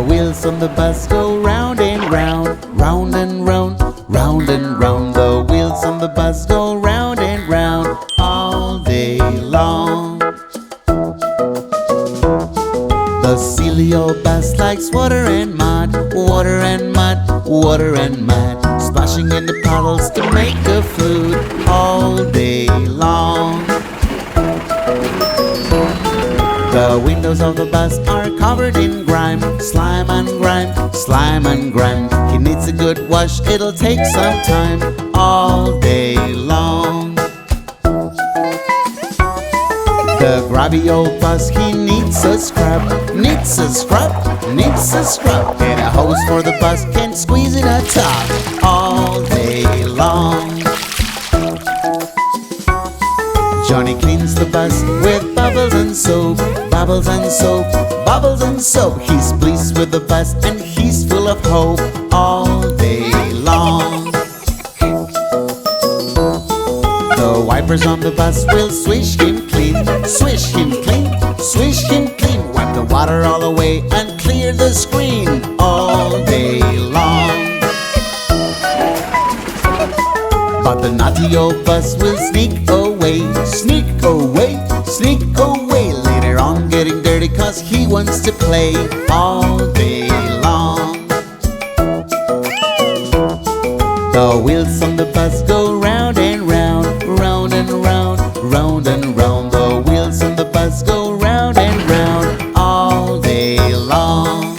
The wheels on the bus go round and round, round and round, round and round. The wheels on the bus go round and round all day long. The silly old bus likes water and mud, water and mud, water and mud, splashing in the puddles to make a flute all day long. The windows of the bus are covered in grime, slime and grime, slime and grime. He needs a good wash, it'll take some time all day long. The grubby old bus, he needs a scrub, needs a scrub, needs a scrub. Get a hose for the bus, can squeeze it atop all day long. Johnny cleans the bus with bubbles and soap, bubbles and soap, bubbles and soap. He's pleased with the bus and he's full of hope all day long. The wipers on the bus will swish him clean, swish him clean, swish him clean. Wipe the water all away and clear the screen all day long. But the naughty old bus will sneak away, sneak away, sneak away. Later on getting dirty cause he wants to play all day long. The wheels on the bus go round and round, round and round, round and round. The wheels on the bus go round and round all day long.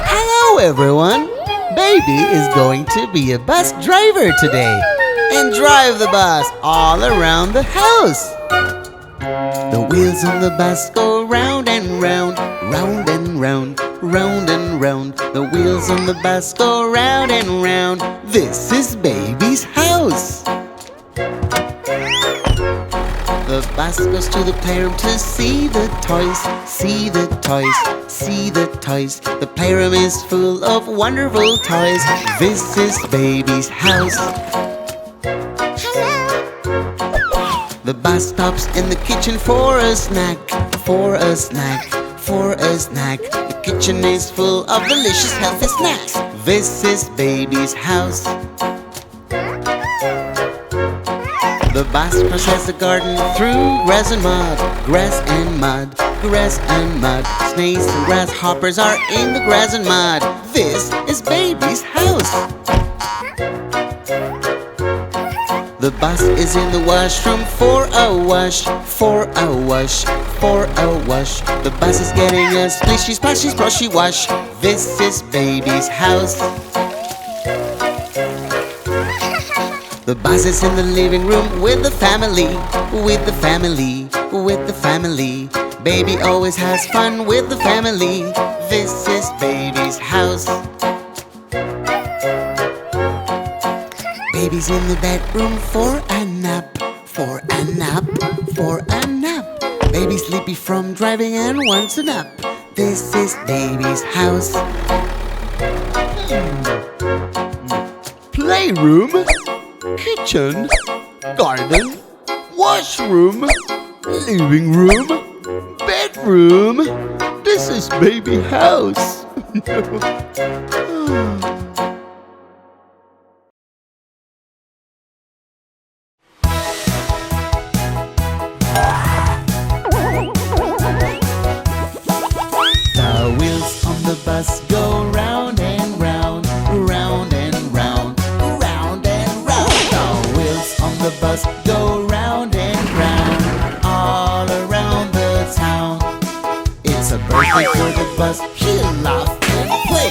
Hello everyone! Baby is going to be a bus driver today and drive the bus all around the house. The wheels on the bus go round and round, round and round, round and round. The wheels on the bus go round and round. This is Baby's house. The bus goes to the playroom to see the toys, see the toys, see the toys. The playroom is full of wonderful toys. This is Baby's house. Hello. The bus stops in the kitchen for a snack, for a snack, for a snack. The kitchen is full of delicious healthy snacks. This is Baby's house. The bus crosses the garden through grass and mud, grass and mud, grass and mud. Snakes and grasshoppers are in the grass and mud. This is Baby's house. The bus is in the washroom for a wash, for a wash, for a wash. The bus is getting a splishy, splashy, splashy wash. This is Baby's house. The bus is in the living room with the family, with the family, with the family. Baby always has fun with the family. This is Baby's house. Baby's in the bedroom for a nap, for a nap, for a nap. Baby's sleepy from driving and wants a nap. This is Baby's house. Playroom, kitchen, garden, washroom, living room, bedroom. This is Baby house. The wheels on the bus go round and round, round and round, round and round. The wheels on the bus go round and round, all around the town. It's a birthday for the bus. He laugh and play,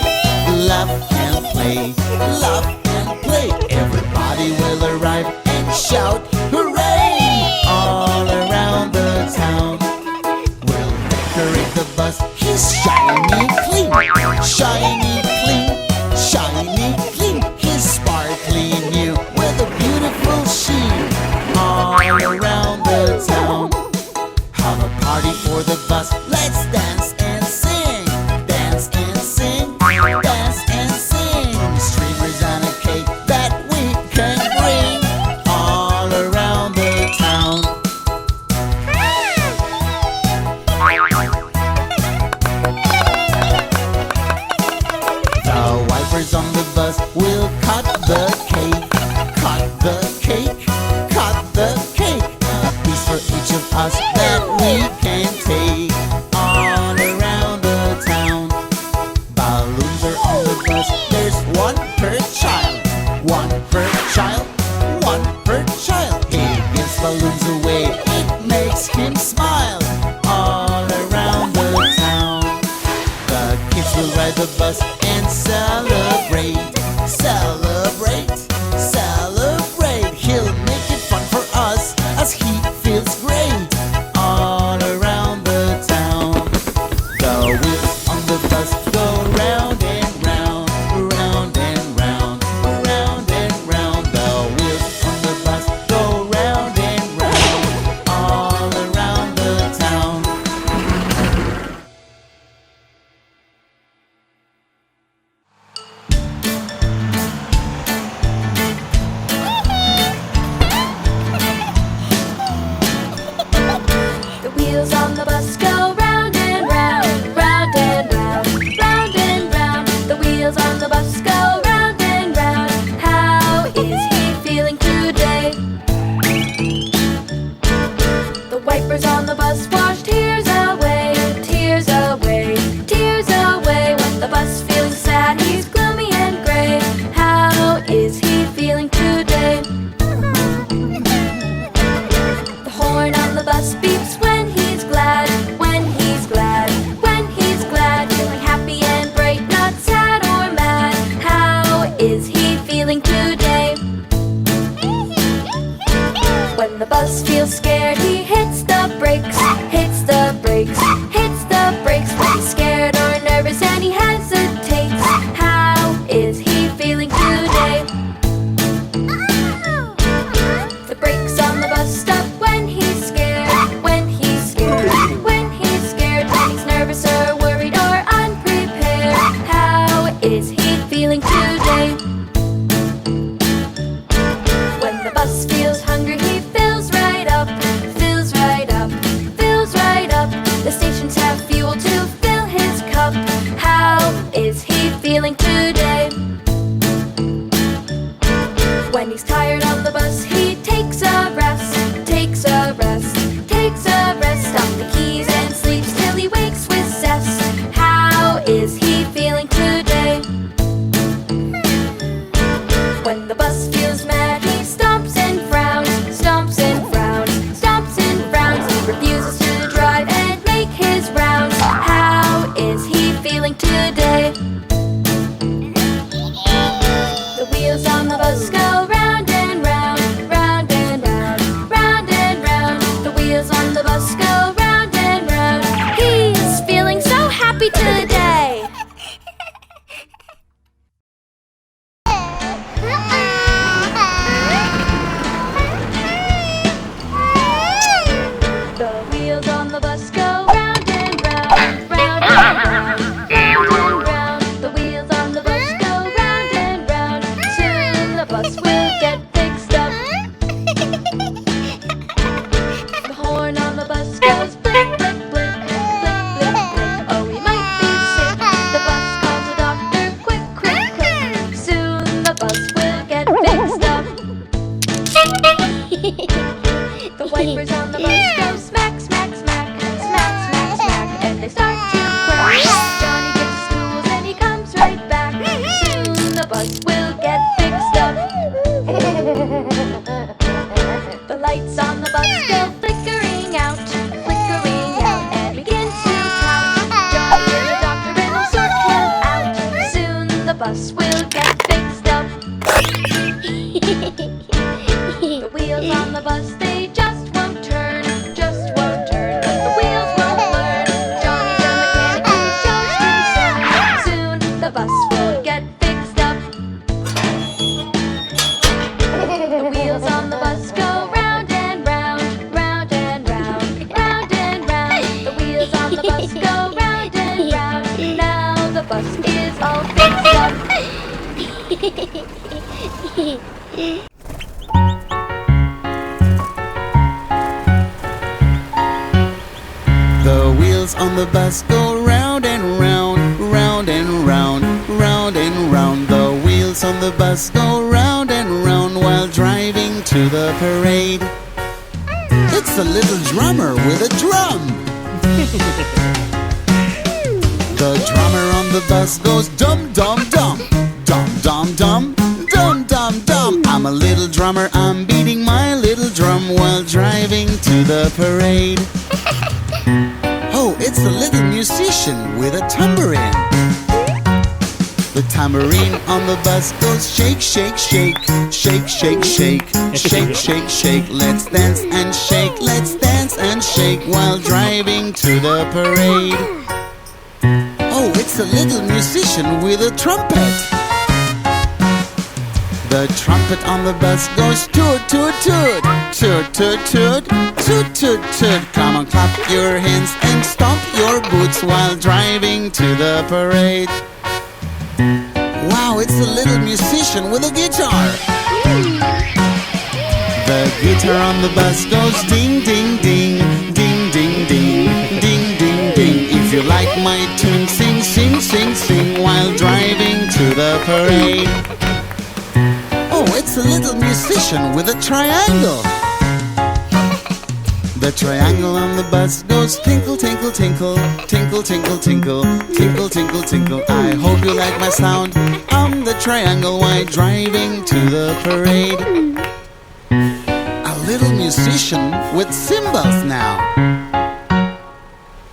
laugh and play, laugh and play. Everybody will arrive and shout hooray! All around the town. We'll decorate the bus. He's shiny clean, shiny clean, shiny clean. He's sparkly new with a beautiful sheen all around the town. Have a party for the bus. Let's dance and sing, dance and the cake, cut the cake. A piece for each of us that we can take. All around the town, balloons are on the bus. There's one per child, one per child, one per child. He gives balloons away, it makes him smile. All around the town, the kids will ride the bus and celebrate, celebrate, celebrate. He'll make it fun for us as he feels great. All around the town, the wheels on the bus go round and round, round and round, round and round. The wheels on the bus go round and round, all around the town. The wheels on the bus go round and round, round and round, round and round. The wheels on the bus go round and round. How is he feeling today? The wipers on the bus wash tears away, tears away, tears away. When the bus feeling sad, he's gloomy and gray. How is he feeling today? The horn on the bus beeps when he's glad, when he's glad, when he's glad. Feeling happy and bright, not sad or mad. How is he feeling today? When the bus feels scared, he hits the brakes, hits the brakes, hits the brakes. When he's scared or nervous and he hesitates, how is he feeling today? The brakes on the bus stop when he's scared, when he's scared, when he's scared. When he's nervous or worried or unprepared, how is he feeling today? When the bus feels hungry, he fills right up, fills right up, fills right up. The stations have fuel to fill his cup. How is he feeling today? When he's tired on the bus, he takes a rest, takes a rest, takes a rest. On the keys and sleeps till he wakes with zest. How is he feeling today? When the bus feels mad, he stomps and frowns, stomps and frowns, stomps and frowns. He refuses to drive and make his rounds. How is he feeling today? The wheels on the bus go round and round, round and round, round and round. The wheels on the bus go round and round. He's feeling so happy today. The wheels on the bus go round and round, round and round, round and round. The wheels on the bus go round and round. Soon the bus will get fixed up. The horn on the bus goes blink, blink, blink, blink, blink, blink. Oh, we might be sick. The bus calls the doctor, quick, quick, quick. Soon the bus will get fixed up. The wipers on the bus go smack, smack, smack, smack, smack, smack, and they start to crack. Johnny gets his tools and he comes right back. Soon the bus will get fixed up. The lights on the bus go flickering out, and begin to count. Johnny is a doctor and will sort him out. Soon the bus will get fixed up. The wheels on the bus, they just won't turn, just won't turn. The wheels won't learn. Johnny's a mechanic who shows concern. Soon the bus will get fixed up. The wheels on the bus go round and round, round and round, round and round. The wheels on the bus go round and round. Now the bus is all fixed up. The wheels on the bus go round and round, round and round, round and round. The wheels on the bus go round and round while driving to the parade. It's a little drummer with a drum. The drummer on the bus goes dum dum dum, dum dum dum, dum dum dum. I'm a little drummer, I'm beating my little drum while driving to the parade. Oh, it's a little musician with a tambourine. The tambourine on the bus goes shake, shake, shake, shake, shake, shake, shake, shake, shake. Let's dance and shake, let's dance and shake while driving to the parade. Oh, it's a little musician with a trumpet. The trumpet on the bus goes toot, toot, toot, toot, toot, toot, toot, toot, toot. Come on, clap your hands and stomp your boots while driving to the parade. Wow, it's a little musician with a guitar. The guitar on the bus goes ding, ding, ding, ding, ding, ding, ding, ding, ding. If you like my tune, sing, sing, sing, sing while driving to the parade. Oh, it's a little musician with a triangle. The triangle on the bus goes tinkle, tinkle, tinkle, tinkle, tinkle, tinkle, tinkle, tinkle, tinkle. I hope you like my sound. I'm the triangle while driving to the parade. A little musician with cymbals now.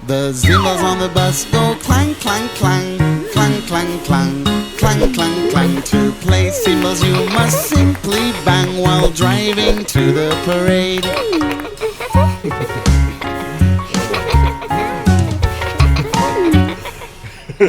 The cymbals on the bus go clang, clang, clang, clang, clang, clang, clang, clang, clang. To play cymbals you must simply bang while driving to the parade. The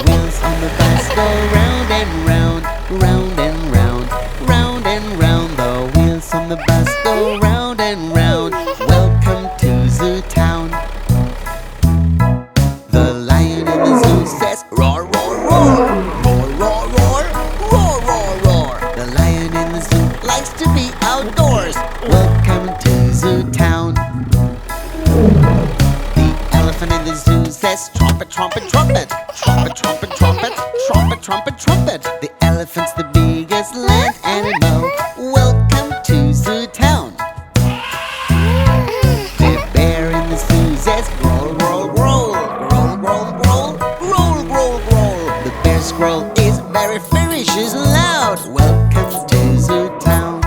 wheels on the bus go round and round, round and round, round and round. The wheels on the bus go round and round. Welcome to Zoo Town. The lion in the zoo says roar, roar, roar, roar, roar, roar, roar, roar, roar. The lion in the zoo likes to be outdoors. Welcome to Zoo Town. The elephant in the zoo says trumpet, trumpet, trumpet, trumpet, trumpet, trumpet, trumpet, trumpet, trumpet. The elephant's the biggest land animal. Welcome to Zoo Town. The bear in the zoo says roll, roll, roll, roll, roll, roll, roll, roll, roll. The bear squirrel is very ferocious and loud. Welcome to Zoo Town.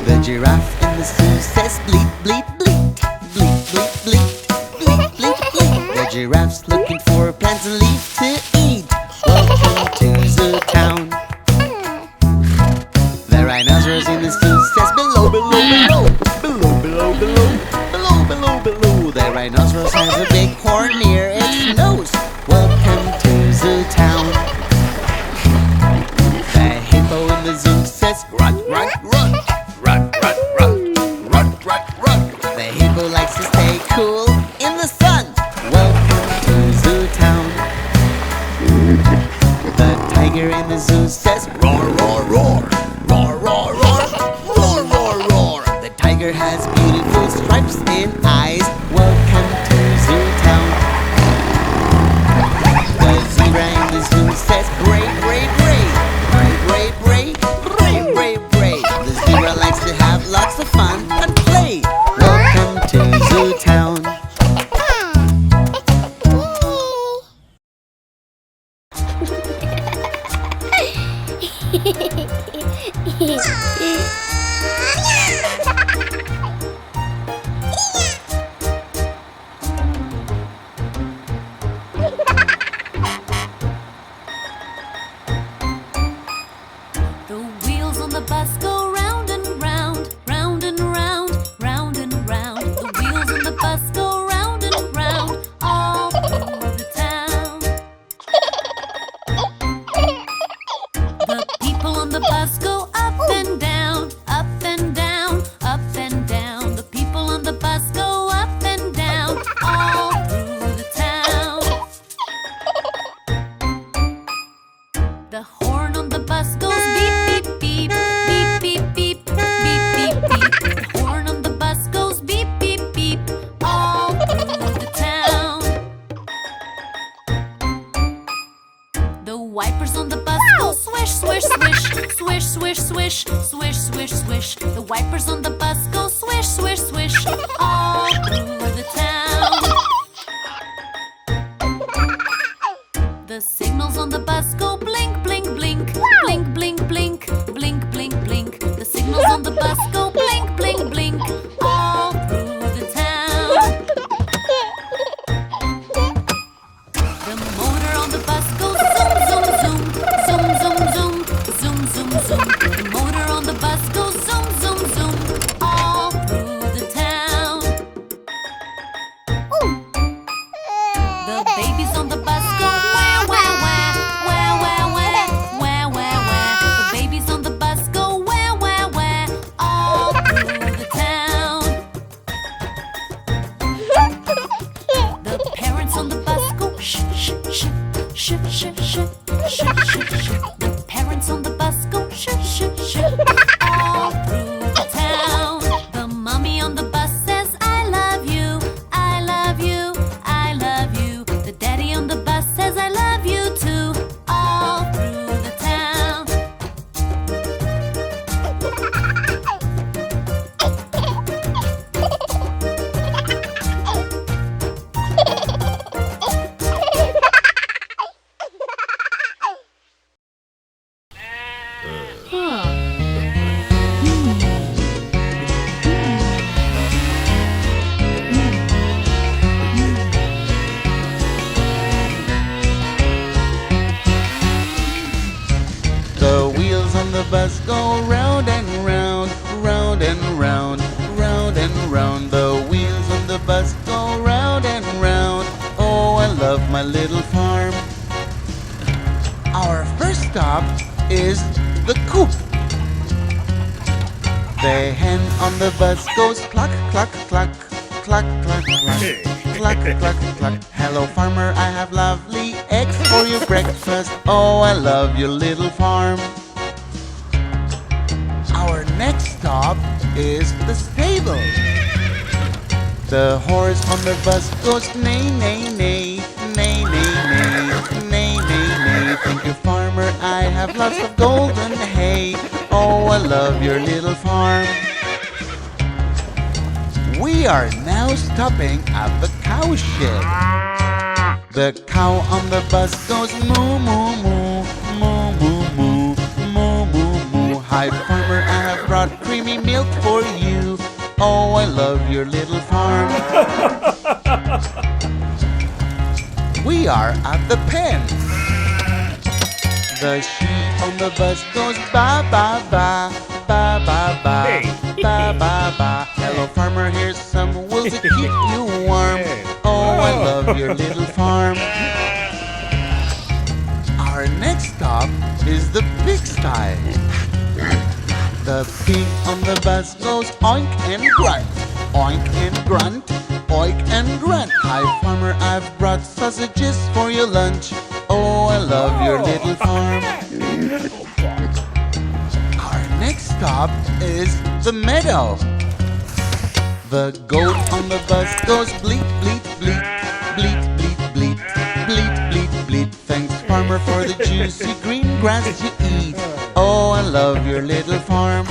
The giraffe in the zoo says bleat, bleat, bleat, bleat, bleat, bleat, bleat, bleat, bleat. The giraffe's looking for plants and leaves to eat. Welcome to Zoo Town. The rhinoceros in the zoo says below, below, below, below, below, below, below, below, below. The rhinoceros has a big horn near its nose. Welcome to Zoo Town. The hippo in the zoo says grunt, grunt, grunt, grunt, grunt, grunt, grunt, grunt, grunt. The hippo likes to stay cool in the sun. Welcome to Zoo Town. The tiger in the zoo says roar, roar, roar, roar, roar, roar, roar, roar, roar. The tiger has beautiful stripes in eyes. Welcome to Zoo Town. The zebra in the zoo says bray, bray, bray, bray, bray, bray, bray, bray, bray. The zebra likes to have lots of fun and play. Welcome to Zoo Town. The wheels on the bus go round and round, round and round, round and round. The wheels on the bus go round and round, all through the town. The people on the bus go up and down, up and down, up and down. The people on the bus go up and down, all through the town. The horn on on the bus goes beep, beep, beep, beep, beep, beep, beep, beep, beep. The horn on the bus goes beep, beep, beep, all through the town. The wipers on the bus go swish, swish, swish, swish, swish, swish, swish, swish, swish. The wipers on the bus go swish, swish, swish, all through the town. The signals on the bus go blink, blink, blink, blink, blink, blink, blink, blink, blink. The signals on the bus go blink, blink, blink, all through the town. The motor on the bus goes zoom, zoom, zoom, zoom, zoom, zoom, zoom, zoom, zoom. The motor on the bus goes zoom, zoom, zoom, all through the town. The babies on the bus go wah, wah, wah, wah, wah, wah, wah, wah, wah. The babies on the bus go wah, wah, wah, all through the town. The parents on the bus go shh, shh, shh, shh, shh, shh, shh, shh, shh. The parents on the bus go shh, shh, shh, all through the town. The mommy on the bus says, I love you, I love you, I love you. The daddy on the bus says, I love you too, all through the town. The wheels on the bus go round and round, round and round, round and round. The wheels on the bus go round and round. Oh, I love my little farm. Our first stop is the coop. The hen on the bus goes cluck, cluck, cluck, cluck, cluck, cluck, cluck, cluck, cluck. Hello, farmer, I have lovely eggs for your breakfast. Oh, I love your little farm. Our next stop is the stable. The horse on the bus goes neigh, neigh, neigh, neigh, neigh, neigh, neigh, neigh, neigh. Thank you, farmer, I have lots of golden hay. Oh, I love your little farm. We are now stopping at the cow shed. The cow on the bus goes moo, moo, moo, moo, moo, moo, moo, moo, moo. Hi, farmer, I have brought creamy milk for you. Oh, I love your little farm. We are at the pen. The sheep on the bus goes ba, ba, ba, ba, ba, ba, ba, ba, ba. Hello, farmer, here's some wool to keep you warm. Oh, I love your little farm. Our next stop is the pigsty. The pig on the bus goes oink and grunt, oink and grunt, oink and grunt. Hi, farmer, I've brought sausages for your lunch. Oh, I love your little farm. Our next stop is the meadow. The goat on the bus goes bleat, bleat, bleat, bleat, bleat, bleat, bleat, bleat, bleat. Thanks, farmer, for the juicy green grass you eat. Oh, I love your little farm.